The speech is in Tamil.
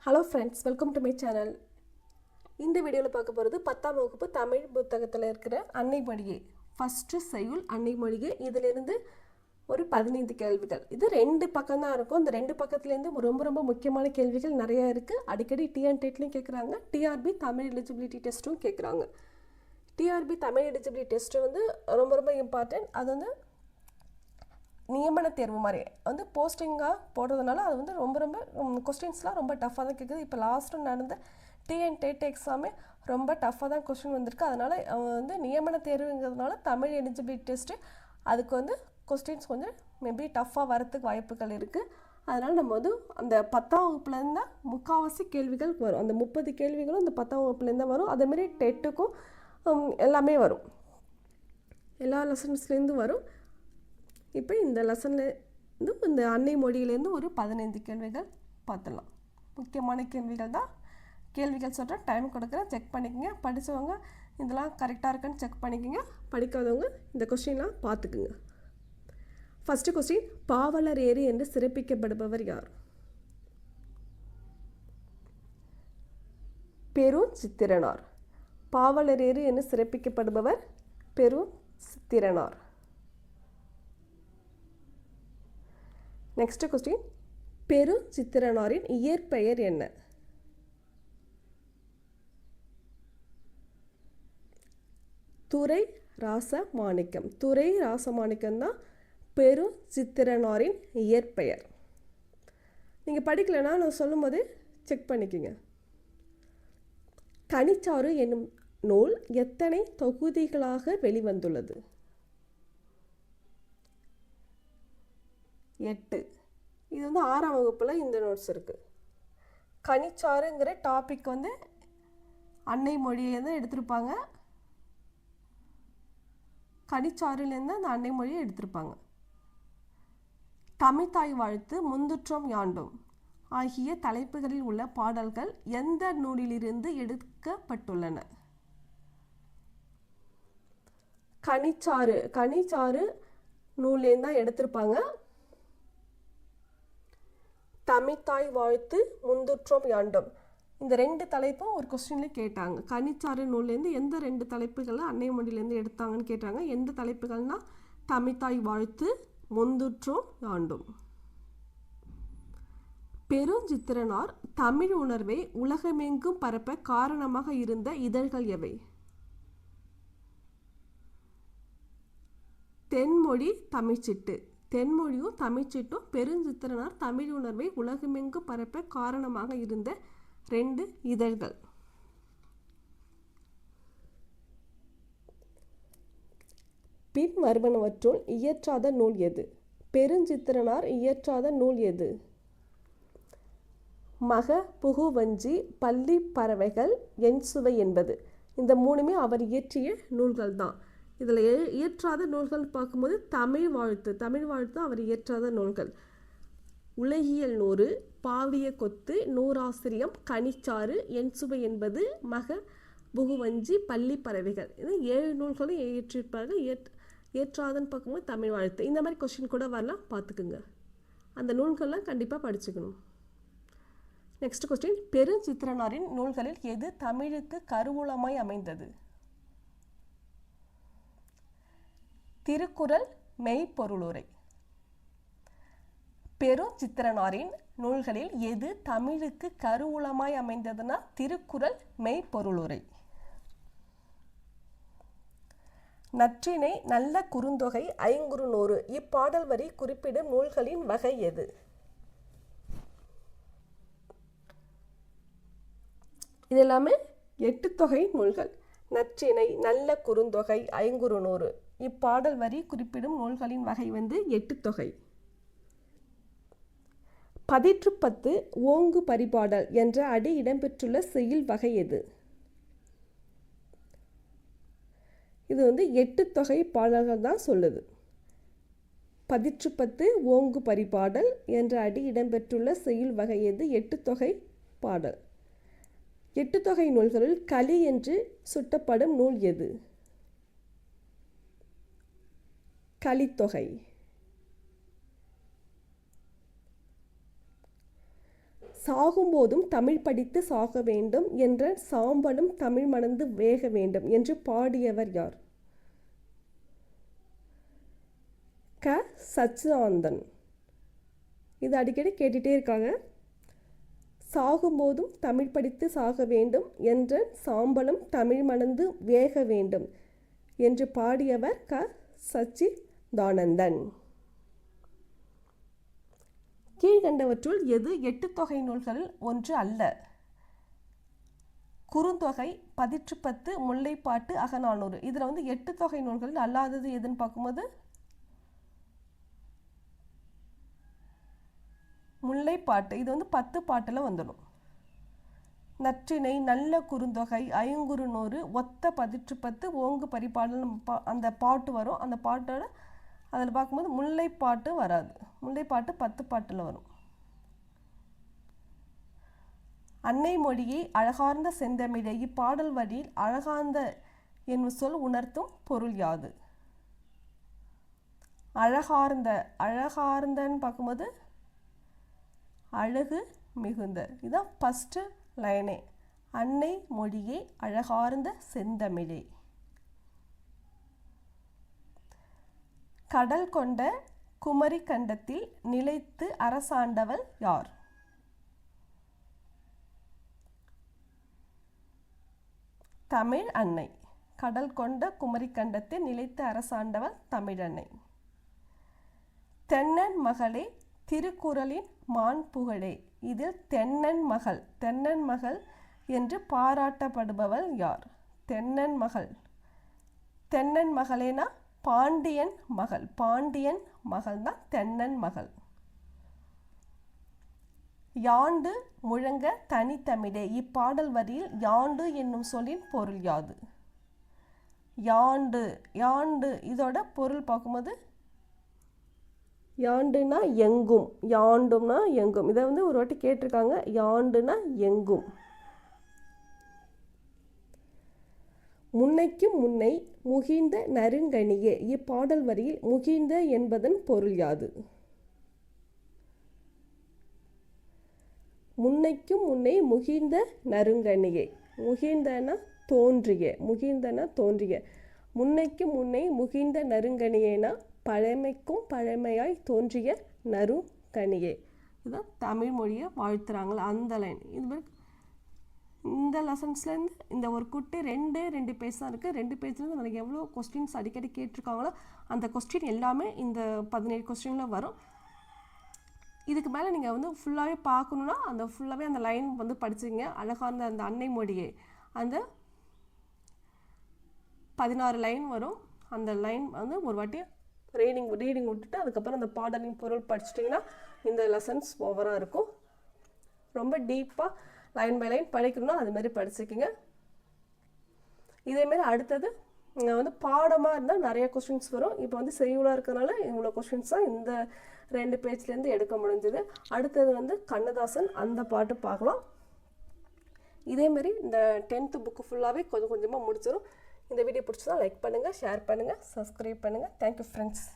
Hello friends, welcome to my channel. இந்த வீடியோவில் பார்க்க போகிறது 10ஆம் வகுப்பு தமிழ் புத்தகத்தில் இருக்கிற அன்னை மொழியே ஃபஸ்ட்டு செய்யுள் அன்னை மொழியே. இதிலிருந்து ஒரு 15 கேள்விகள். இது 2 பக்கம் தான் இருக்கும். இந்த 2 பக்கத்துலேருந்து ரொம்ப ரொம்ப முக்கியமான கேள்விகள் நிறையா இருக்குது. அடிக்கடி டிஎன்டெட்லையும் கேட்குறாங்க, டிஆர்பி தமிழ் எலிஜிபிலிட்டி டெஸ்ட்டும் கேட்குறாங்க. டிஆர்பி தமிழ் எலிஜிபிலிட்டி டெஸ்ட்டு வந்து ரொம்ப ரொம்ப இம்பார்ட்டன்ட். அது வந்து நியமன தேர்வு மாதிரி வந்து போஸ்டிங்காக போடுறதுனால அது வந்து ரொம்ப ரொம்ப கொஸ்டின்ஸ்லாம் ரொம்ப டஃப்பாக தான் கேட்குது. இப்போ லாஸ்ட்டு நடந்த டிஎன்டெட் எக்ஸாமே ரொம்ப டஃப்பாக தான் கொஸ்டின் வந்திருக்கு. அதனால் வந்து நியமன தேர்வுங்கிறதுனால தமிழ் எலிஜிபிலிட்டி டெஸ்ட்டு அதுக்கு வந்து கொஸ்டின்ஸ் கொஞ்சம் மேபி டஃப்பாக வரத்துக்கு வாய்ப்புகள் இருக்குது. அதனால் நம்ம வந்து அந்த 10ஆம் வகுப்புலேருந்து தான் முக்கால்வாசி கேள்விகள் வரும். அந்த 30 கேள்விகளும் இந்த 10ஆம் வகுப்புலேருந்து தான் வரும். அதேமாதிரி டெட்டுக்கும் எல்லாமே வரும், எல்லா லெசன்ஸ்லேருந்து வரும். இப்போ இந்த லெசன்லேருந்து இந்த அன்னை மொழியிலேருந்து ஒரு 15 கேள்விகள் பார்த்துடலாம். முக்கியமான கேள்விகள் தான். கேள்விகள் சொல்கிறேன், டைம் கொடுக்குறேன், செக் பண்ணிக்கோங்க. படித்தவங்க இதெல்லாம் கரெக்டாக இருக்குன்னு செக் பண்ணிக்கோங்க. படிக்காதவங்க இந்த கொஸ்டின்லாம் பார்த்துக்குங்க. ஃபஸ்ட்டு கொஸ்டின், பாவலர் ஏரி என்று சிறப்பிக்கப்படுபவர் யார்? பெருஞ்சித்திரனார். பாவலர் ஏரி என்று சிறப்பிக்கப்படுபவர் பெருஞ்சித்திரனார். நெக்ஸ்ட் கொஸ்டின், பெருஞ்சித்திரனாரின் இயற்பெயர் என்ன? துரை ராசமாணிக்கம். துரை ராசமாணிக்கம் தான் பெருஞ்சித்திரனாரின் இயற்பெயர். நீங்கள் படிக்கலைன்னா நான் சொல்லும்போது செக் பண்ணிக்கோங்க. கனிச்சாறு என்னும் நூல் எத்தனை தொகுதிகளாக வெளிவந்துள்ளது? 8. இது வந்து 6ஆம் வகுப்பில் இந்த நோட்ஸ் இருக்குது. கனிச்சாறுங்கிற டாபிக் வந்து அன்னை மொழியை தான் எடுத்திருப்பாங்க. கனிச்சாறுலேருந்து அந்த அன்னை மொழியை எடுத்திருப்பாங்க. தமிழ்த்தாய் வாழ்த்து, முந்துற்றம் யாண்டும் ஆகிய தலைப்புகளில் உள்ள பாடல்கள் எந்த நூலிலிருந்து எடுக்கப்பட்டுள்ளன? கனிச்சாறு நூல்லேருந்து தான் எடுத்திருப்பாங்க. தமிழ்த்தாய் வாழ்த்து, முந்துற்றம் யாண்டும், இந்த 2 தலைப்பும் ஒரு கொஸ்டின்லேயே கேட்டாங்க. கனிச்சாறு நூல்லேருந்து எந்த 2 தலைப்புகளை அன்னை மொழியிலேருந்து எடுத்தாங்கன்னு கேட்டாங்க. எந்த தலைப்புகள்னா தமிழ்த்தாய் வாழ்த்து, முந்துற்றம் யாண்டும். பெருஞ்சித்திரனார் தமிழ் உணர்வை உலகமெங்கும் பரப்ப காரணமாக இருந்த இதழ்கள் எவை? தென்மொழி, தமிழ்ச்சிட்டு. தென்மொழியும் தமிழ்ச்சிட்டும் பெருஞ்சித்திரனார் தமிழ் உணர்வை உலகமெங்கும் பரப்ப காரணமாக இருந்த 2 இதழ்கள். பின் வருவனவற்றுள் இயற்றாத நூல் எது? பெருஞ்சித்திரனார் இயற்றாத நூல் எது? மக புகுவஞ்சி, பள்ளி பறவைகள், என் சுவை என்பது. இந்த 3மே அவர் இயற்றிய நூல்கள் தான். இதில் இயற்றாத நூல்கள் பார்க்கும்போது தமிழ் வாழ்த்து அவர் இயற்றாத நூல்கள். உலகியல் 100, பாவிய கொத்து, நூறாசிரியம், கனிச்சாறு, என் சுவை என்பது, மக புகுவஞ்சி, பள்ளி பறவைகள். இது 7 நூல்களும் இயற்றிருப்பார்கள். இயற்றாதன்னு பார்க்கும்போது தமிழ் வாழ்த்து. இந்த மாதிரி கொஸ்டின் கூட வரலாம், பார்த்துக்குங்க. அந்த நூல்கள்லாம் கண்டிப்பாக படிச்சுக்கணும். நெக்ஸ்ட் கொஸ்டின், பெருஞ்சித்திரனாரின் நூல்களில் எது தமிழுக்கு கருவூலமாய் அமைந்தது? திருக்குறள், மெய்ப்பொருளுரை. பெருஞ்சித்திரனாரின் நூல்களில் எது தமிழுக்கு கருவூலமாய் அமைந்ததுன்னா திருக்குறள், மெய்ப்பொருளுரை. நற்றிணை, நல்ல குறுந்தொகை, ஐங்குறுநூறு இப்பாடல் வரி குறிப்பிடும் நூல்களின் வகை எது? இது எல்லாமே 8 தொகை நூல்கள். நற்றிணை, நல்ல குறுந்தொகை, ஐங்குறுநூறு இப்பாடல் வரி குறிப்பிடும் நூல்களின் வகை வந்து 8 தொகை. 10 ஓங்கு பரிபாடல் என்ற அடி இடம்பெற்றுள்ள செய்யுள் வகை எது? இது வந்து 8 தொகை பாடல்கள் தான் சொல்லுது. 10 ஓங்கு பரிபாடல் என்ற அடி இடம்பெற்றுள்ள செய்யுள் வகை எது? 8 தொகை பாடல். 8 தொகை நூல்களில் களி என்று சுட்டப்படும் நூல் எது? கலித்தொகை. சாகும்போதும் தமிழ் படித்து சாக வேண்டும் என்ற சாம்பலும் தமிழ் மணந்து வேக வேண்டும் என்று பாடியவர் யார்? க. சச்சிதானந்தன். இது அடிக்கடி கேட்டுகிட்டே இருக்காங்க. சாகும்போதும் தமிழ் படித்து சாக வேண்டும் என்ற சாம்பலும் தமிழ் மணந்து வேக வேண்டும் என்று பாடியவர் க. சச்சிதானந்தன். கீழ்கண்டவற்றுள் எது 8 தொகை நூல்களில் ஒன்று அல்ல? குறுந்தொகை, பதிற்றுப்பத்து, முல்லைப்பாட்டு, அகநானூறு. இதில் 8 தொகை நூல்களில் அல்லாதது எதுன்னு பார்க்கும்போது முல்லைப்பாட்டு. இது 10 பாட்டில் வந்துடும். நற்றிணை, நல்ல குறுந்தொகை, ஐங்குறுநூறு, ஒத்த பதிற்றுப்பத்து, ஓங்கு பரிபாடல் அந்த பாட்டு வரும். அந்த பாட்டோட அதில் பார்க்கும்போது முல்லைப்பாட்டு வராது. முல்லைப்பாட்டு 10 பாட்டில் வரும். அன்னை மொழியை அழகார்ந்த செந்தமிழை இப்பாடல் வழியில் அழகார்ந்த என்னும் சொல் உணர்த்தும் பொருள் யாது? அழகார்ந்த, அழகார்ந்தன்னு பார்க்கும்போது அழகு மிகுந்த. இதுதான் ஃபஸ்ட்டு லைனே. அன்னை மொழியை அழகார்ந்த செந்தமிழே. கடல் கொண்ட குமரி கண்டத்தில் நிலைத்து அரசாண்டவள் யார்? தமிழ் அன்னை. கடல் கொண்ட குமரி கண்டத்தில் நிலைத்து அரசாண்டவள் தமிழ் அன்னை. தென்னன் மகளே திருக்குறளின் மான் புகழே. இதில் தென்னன் மகள், தென்னன் மகள் என்று பாராட்டப்படுபவள் யார்? தென்னன் மகள். தென்னன் மகளேனா பாண்டியன் மகள். பாண்டியன் மகள் தான் தென்னன் மகள். யாண்டு முழங்க தனித்தமிழே. இப்பாடல் வரியில் யாண்டு என்னும் சொல்லின் பொருள் யாது? யாண்டு, யாண்டு இதோட பொருள் பார்க்கும்போது யாண்டுனா எங்கும். யாண்டும்னா எங்கும். இதை ஒரு வாட்டி கேட்டிருக்காங்க. யாண்டுனா எங்கும். முன்னைக்கும் முன்னை முகிழ்ந்த நறுங்கணியே. இப்பாடல் வரியில் முகிழ்ந்த என்பதன் பொருள் யாது? முன்னைக்கும் முன்னை முகிழ்ந்த நறுங்கணியே. முகிழ்ந்தனா தோன்றிய. முகிழ்ந்தனா தோன்றிய. முன்னைக்கும் முன்னை முகிழ்ந்த நறுங்கணியேனா பழமைக்கும் பழமையாய் தோன்றிய நறுங்கணியே. இதுதான் தமிழ் மொழியை வாழ்த்துறாங்களா அந்த லைன். இது இந்த லெசன்ஸ்லேருந்து இந்த ஒரு குட்டி ரெண்டு பேஜ் தான் இருக்குது. 2 பேஜ்லேருந்து எனக்கு எவ்வளோ கொஸ்டின்ஸ் அடிக்கடி கேட்டிருக்காங்களோ அந்த கொஸ்டின் எல்லாமே இந்த 17 கொஸ்டினில் வரும். இதுக்கு மேலே நீங்கள் ஃபுல்லாகவே பார்க்கணுன்னா அந்த ஃபுல்லாகவே அந்த லைன் படிச்சுங்க. அழகான அந்த அன்னை மொழியை அந்த 16 லைன் வரும். அந்த லைன் ஒரு வாட்டி ரீடிங் விட்டுட்டு அதுக்கப்புறம் அந்த பாடலின் பொருள் படிச்சிட்டிங்கன்னா இந்த லெசன்ஸ் ஓவராக இருக்கும். ரொம்ப டீப்பாக லைன் பை லைன் படிக்கணும்னா அதுமாரி படிச்சுக்கிங்க. இதேமாரி அடுத்தது நீங்கள் பாடமாக இருந்தால் நிறைய கொஸ்டின்ஸ் வரும். இப்போ செய்யுளாக இருக்கிறதுனால இவ்வளோ கொஸ்டின்ஸ் தான் இந்த 2 பேஜ்லேருந்து எடுக்க முடிஞ்சது. அடுத்தது கண்ணதாசன் அந்த பாட்டு பார்க்கலாம். இதேமாரி இந்த 10th புக்கு ஃபுல்லாகவே கொஞ்சம் கொஞ்சமாக முடிச்சிடும். இந்த வீடியோ பிடிச்சதா லைக் பண்ணுங்கள், ஷேர் பண்ணுங்கள், சப்ஸ்கிரைப் பண்ணுங்கள். Thank you friends.